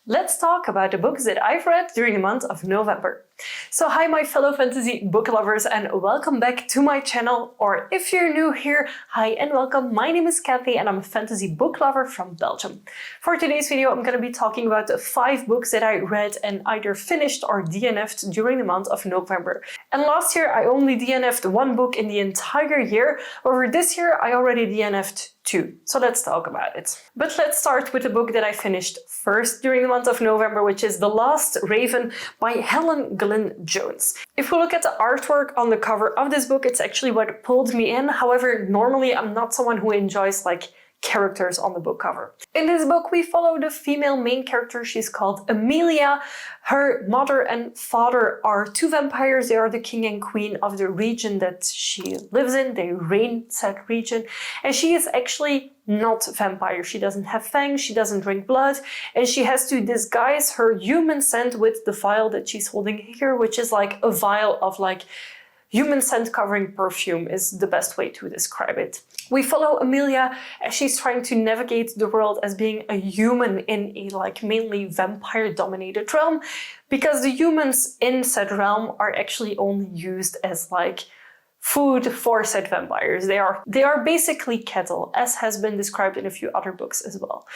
Let's talk about the books that I've read during the month of November. So hi my fellow fantasy book lovers and welcome back to my channel, or if you're new here, hi and welcome. My name is Kathy and I'm a fantasy book lover from Belgium. For today's video I'm going to be talking about the 5 books that I read and either finished or DNF'd during the month of November. And last year I only DNF'd 1 book in the entire year, however this year I already DNF'd 2. So let's talk about it. But let's start with the book that I finished first during the month of November, which is The Last Raven by Helen Glynn Jones. If we look at the artwork on the cover of this book, it's actually what pulled me in. However, normally I'm not someone who enjoys characters on the book cover. In this book we follow the female main character. She's called Amelia. Her mother and father are 2 vampires. They are the king and queen of the region that she lives in. They reign said region, and she is actually not vampire. She doesn't have fangs, she doesn't drink blood, and she has to disguise her human scent with the vial that she's holding here, which is like a vial of human scent covering perfume is the best way to describe it. We follow Amelia as she's trying to navigate the world as being a human in a mainly vampire dominated realm, because the humans in said realm are actually only used as food for said vampires. They are basically cattle, as has been described in a few other books as well.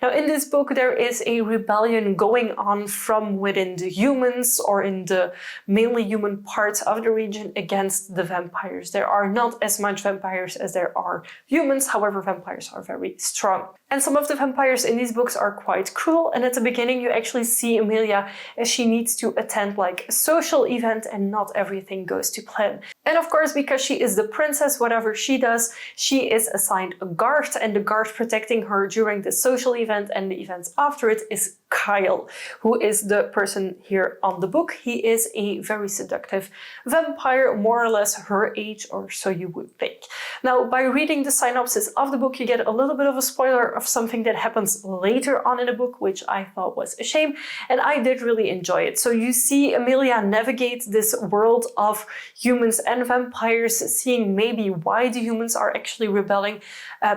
Now in this book there is a rebellion going on from within the humans, or in the mainly human parts of the region, against the vampires. There are not as much vampires as there are humans, however vampires are very strong. And some of the vampires in these books are quite cruel, and at the beginning you actually see Amelia as she needs to attend a social event and not everything goes to plan. And of course, because she is the princess, whatever she does, she is assigned a guard, and the guard protecting her during the social event and the events after it is Kyle, who is the person here on the book. He is a very seductive vampire, more or less her age, or so you would think. Now, by reading the synopsis of the book, you get a little bit of a spoiler of something that happens later on in the book, which I thought was a shame, and I did really enjoy it. So you see Amelia navigate this world of humans and vampires, seeing maybe why the humans are actually rebelling,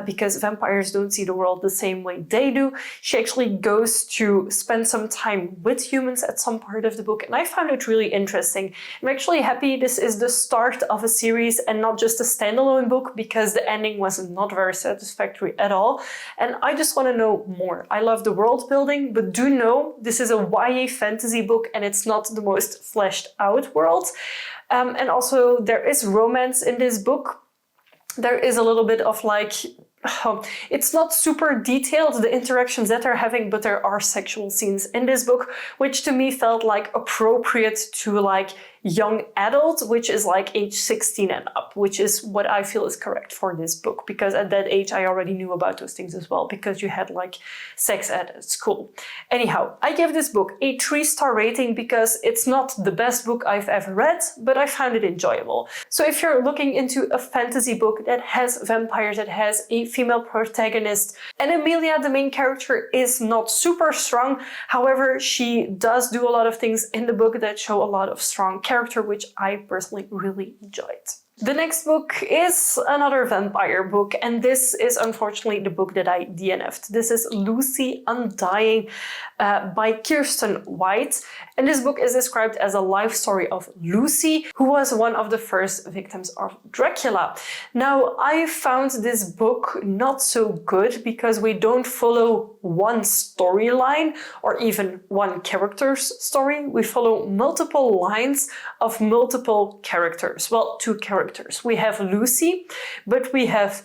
because vampires don't see the world the same way they do. She actually goes to spend some time with humans at some part of the book, and I found it really interesting. I'm actually happy this is the start of a series and not just a standalone book, because the ending was not very satisfactory at all, and I just want to know more. I love the world building, but do know this is a YA fantasy book and it's not the most fleshed out world. And also there is romance in this book. There is a little bit of it's not super detailed, the interactions that they're having, but there are sexual scenes in this book, which to me felt appropriate to young adult, which is age 16 and up, which is what I feel is correct for this book, because at that age I already knew about those things as well, because you had sex ed at school. Anyhow, I give this book a 3-star rating because it's not the best book I've ever read, but I found it enjoyable. So if you're looking into a fantasy book that has vampires, that has a female protagonist, and Amelia, the main character, is not super strong, however she does do a lot of things in the book that show a lot of strong character, which I personally really enjoyed. The next book is another vampire book, and this is unfortunately the book that I DNF'd. This is Lucy Undying by Kiersten White, and this book is described as a life story of Lucy, who was one of the first victims of Dracula. Now, I found this book not so good because we don't follow one storyline or even one character's story. We follow multiple lines of multiple characters. Well, 2 characters. We have Lucy, but we have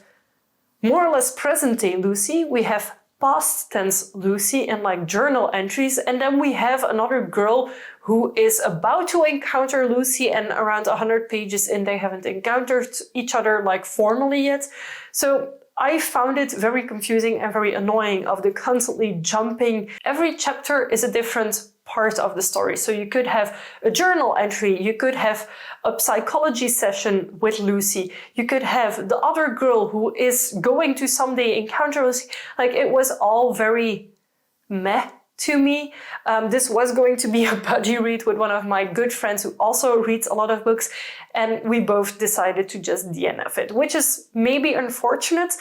more or less present-day Lucy. We have past tense Lucy in journal entries, and then we have another girl who is about to encounter Lucy, and around 100 pages in they haven't encountered each other formally yet. So I found it very confusing and very annoying of the constantly jumping. Every chapter is a different part of the story. So you could have a journal entry, you could have a psychology session with Lucy, you could have the other girl who is going to someday encounter Lucy. It was all very meh to me. This was going to be a buddy read with one of my good friends who also reads a lot of books, and we both decided to just DNF it, which is maybe unfortunate.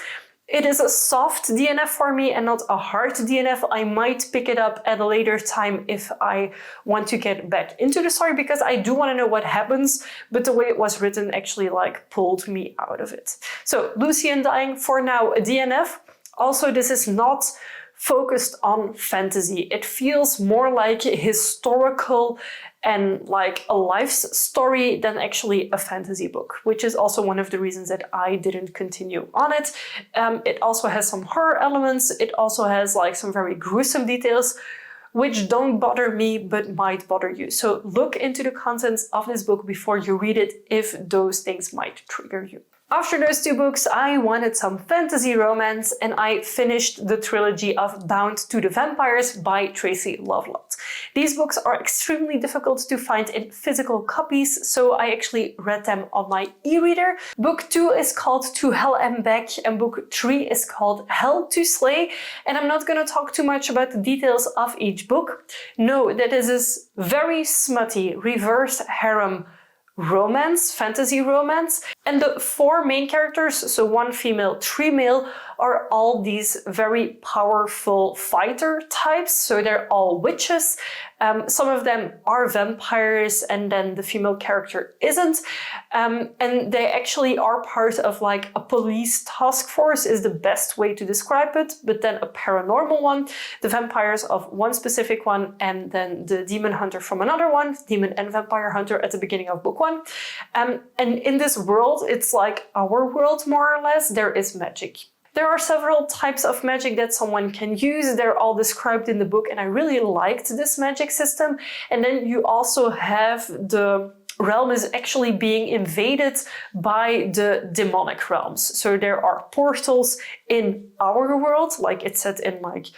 It is a soft DNF for me and not a hard DNF. I might pick it up at a later time if I want to get back into the story, because I do want to know what happens, but the way it was written actually like pulled me out of it. So Lucy Undying, for now, a DNF. Also, this is not focused on fantasy. It feels more like historical and like a life's story than actually a fantasy book, which is also one of the reasons that I didn't continue on it. It also has some horror elements. It also has like some very gruesome details, which don't bother me but might bother you. So look into the contents of this book before you read it if those things might trigger you. After those two books, I wanted some fantasy romance, and I finished the trilogy of Bound to the Vampires by Traci Lovelot. These books are extremely difficult to find in physical copies, so I actually read them on my e-reader. Book 2 is called To Hell and Back, and book 3 is called Hell to Slay, and I'm not going to talk too much about the details of each book. Know that this is very smutty, reverse harem romance, fantasy romance, and the 4 main characters, so 1 female, 3 male, are all these very powerful fighter types. So they're all witches. Some of them are vampires, and then the female character isn't. And they actually are part of like a police task force is the best way to describe it, but then a paranormal one, the vampires of one specific one, and then the demon hunter from another one, demon and vampire hunter at the beginning of book 1. And in this world, it's like our world more or less, there is magic. There are several types of magic that someone can use. They're all described in the book, and I really liked this magic system. And then you also have the realm is actually being invaded by the demonic realms. So there are portals in our world, like it's set in like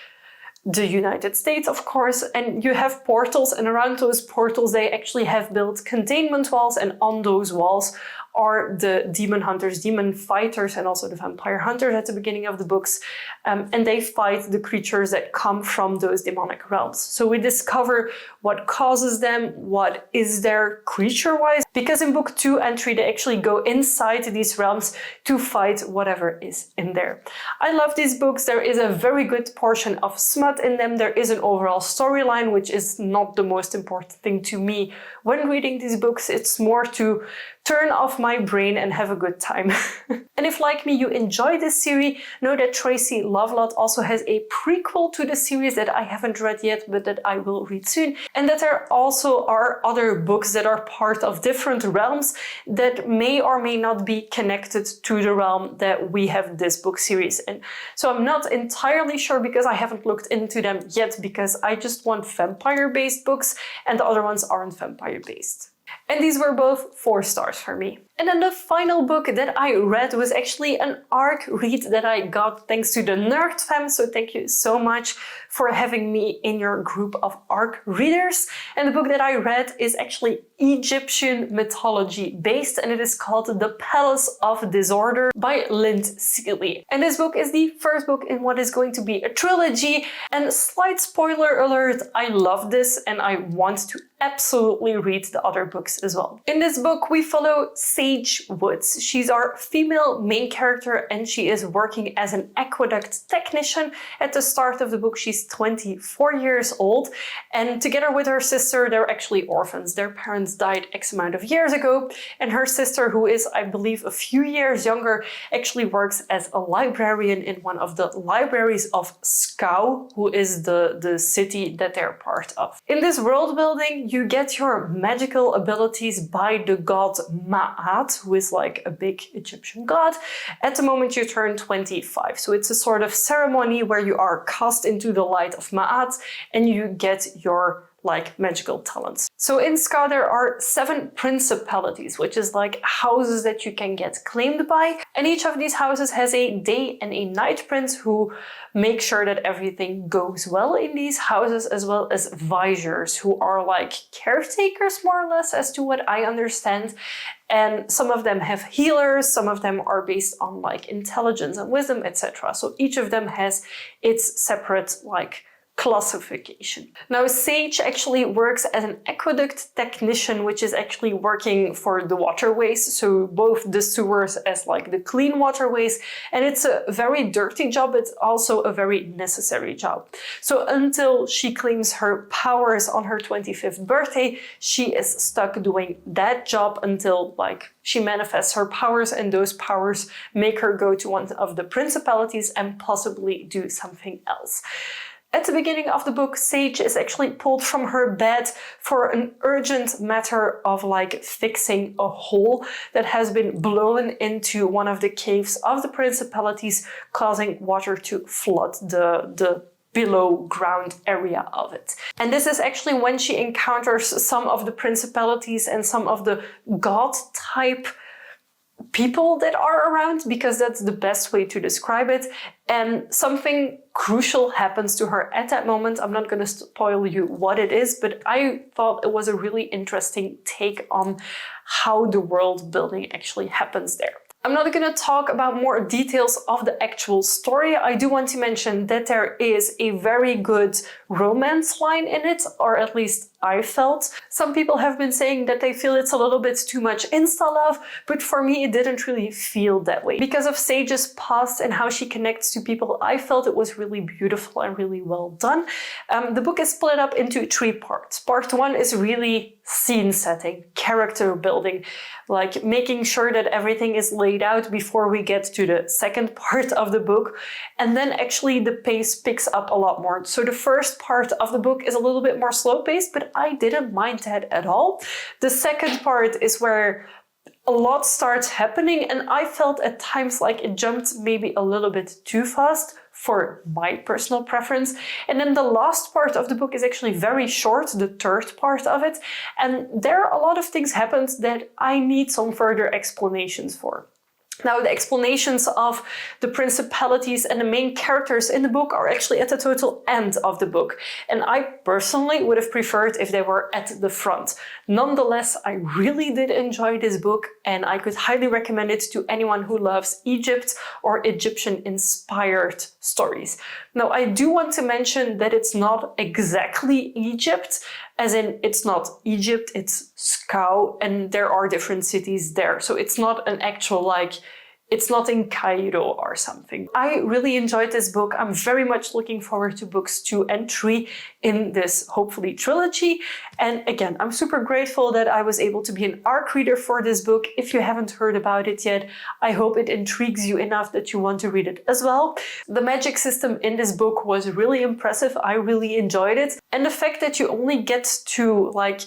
the United States, of course, and you have portals, and around those portals they actually have built containment walls, and on those walls are the demon hunters, demon fighters, and also the vampire hunters at the beginning of the books. And they fight the creatures that come from those demonic realms. So we discover what causes them, what is their creature-wise, because in book 2 and 3 they actually go inside these realms to fight whatever is in there. I love these books. There is a very good portion of smut in them. There is an overall storyline, which is not the most important thing to me when reading these books. It's more to turn off my brain and have a good time. And if, like me, you enjoy this series, know that Traci Lovelot also has a prequel to the series that I haven't read yet, but that I will read soon. And that there also are other books that are part of different realms that may or may not be connected to the realm that we have this book series in. So I'm not entirely sure because I haven't looked into them yet, because I just want vampire-based books and the other ones aren't vampire-based. And these were both 4 stars for me. And then the final book that I read was actually an ARC read that I got thanks to the Nerd Fam. So thank you so much for having me in your group of ARC readers. And the book that I read is actually Egyptian mythology based, and it is called The Palace of Disorder by Lynde Seeley. And this book is the first book in what is going to be a trilogy. And slight spoiler alert, I love this and I want to absolutely read the other books as well. In this book, we follow Sage Woods. She's our female main character, and she is working as an aqueduct technician. At the start of the book, she's 24 years old, and together with her sister, they're actually orphans. Their parents died X amount of years ago, and her sister, who is, I believe, a few years younger, actually works as a librarian in one of the libraries of Skau, who is the city that they're part of. In this world building, you get your magical abilities by the god Ma'at, who is like a big Egyptian god, at the moment you turn 25. So it's a sort of ceremony where you are cast into the light of Ma'at and you get your like magical talents. So in Skau there are 7 principalities, which is like houses that you can get claimed by, and each of these houses has a day and a night prince who make sure that everything goes well in these houses, as well as visors who are like caretakers more or less, as to what I understand. And some of them have healers, some of them are based on like intelligence and wisdom, etc. So each of them has its separate like classification. Now, Sage actually works as an aqueduct technician, which is actually working for the waterways, so both the sewers as like the clean waterways, and it's a very dirty job. It's also a very necessary job. So until she claims her powers on her 25th birthday, she is stuck doing that job until like she manifests her powers, and those powers make her go to one of the principalities and possibly do something else. At the beginning of the book, Sage is actually pulled from her bed for an urgent matter of like fixing a hole that has been blown into one of the caves of the principalities, causing water to flood the below ground area of it. And this is actually when she encounters some of the principalities and some of the god type people that are around, because that's the best way to describe it. And something crucial happens to her at that moment. I'm not going to spoil you what it is, but I thought it was a really interesting take on how the world building actually happens there. I'm not going to talk about more details of the actual story. I do want to mention that there is a very good romance line in it, or at least I felt. Some people have been saying that they feel it's a little bit too much insta-love, but for me it didn't really feel that way. Because of Sage's past and how she connects to people, I felt it was really beautiful and really well done. The book is split up into 3 parts. Part 1 is really scene setting, character building, like making sure that everything is laid out before we get to the second part of the book. And then actually the pace picks up a lot more. So the first part of the book is a little bit more slow paced, but I didn't mind that at all. The second part is where a lot starts happening, and I felt at times like it jumped maybe a little bit too fast for my personal preference. And then the last part of the book is actually very short, the third part of it, and there a lot of things happened that I need some further explanations for. Now, the explanations of the principalities and the main characters in the book are actually at the total end of the book. And I personally would have preferred if they were at the front. Nonetheless, I really did enjoy this book, and I could highly recommend it to anyone who loves Egypt or Egyptian-inspired stories. Now, I do want to mention that it's not exactly Egypt, as in it's not Egypt, it's Skau, and there are different cities there. So it's not an actual, like, it's not in Cairo or something. I really enjoyed this book. I'm very much looking forward to books 2 and 3 in this, hopefully, trilogy. And again, I'm super grateful that I was able to be an ARC reader for this book. If you haven't heard about it yet, I hope it intrigues you enough that you want to read it as well. The magic system in this book was really impressive. I really enjoyed it. And the fact that you only get to, like,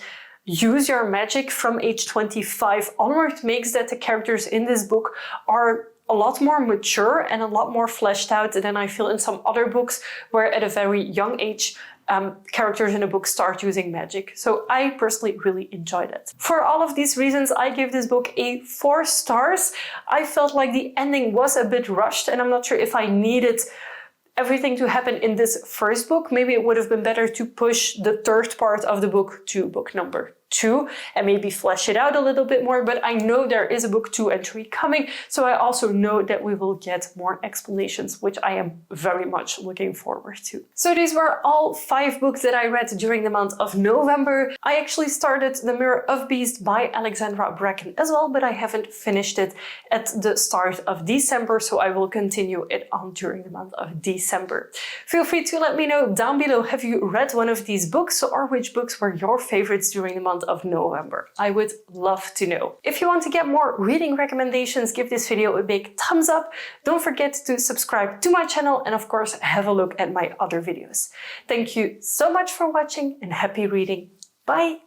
use your magic from age 25 onward makes that the characters in this book are a lot more mature and a lot more fleshed out than I feel in some other books, where at a very young age, characters in a book start using magic. So I personally really enjoyed it. For all of these reasons, I gave this book a 4 stars. I felt like the ending was a bit rushed, and I'm not sure if I needed everything to happen in this first book. Maybe it would have been better to push the third part of the book to book number 2 and maybe flesh it out a little bit more, but I know there is a book 2 and 3 coming, so I also know that we will get more explanations, which I am very much looking forward to. So these were all 5 books that I read during the month of November. I actually started The Mirror of Beast by Alexandra Bracken as well, but I haven't finished it at the start of December, so I will continue it on during the month of December. Feel free to let me know down below, have you read one of these books, or which books were your favorites during the month of November? I would love to know. If you want to get more reading recommendations, give this video a big thumbs up. Don't forget to subscribe to my channel, and of course have a look at my other videos. Thank you so much for watching, and happy reading. Bye!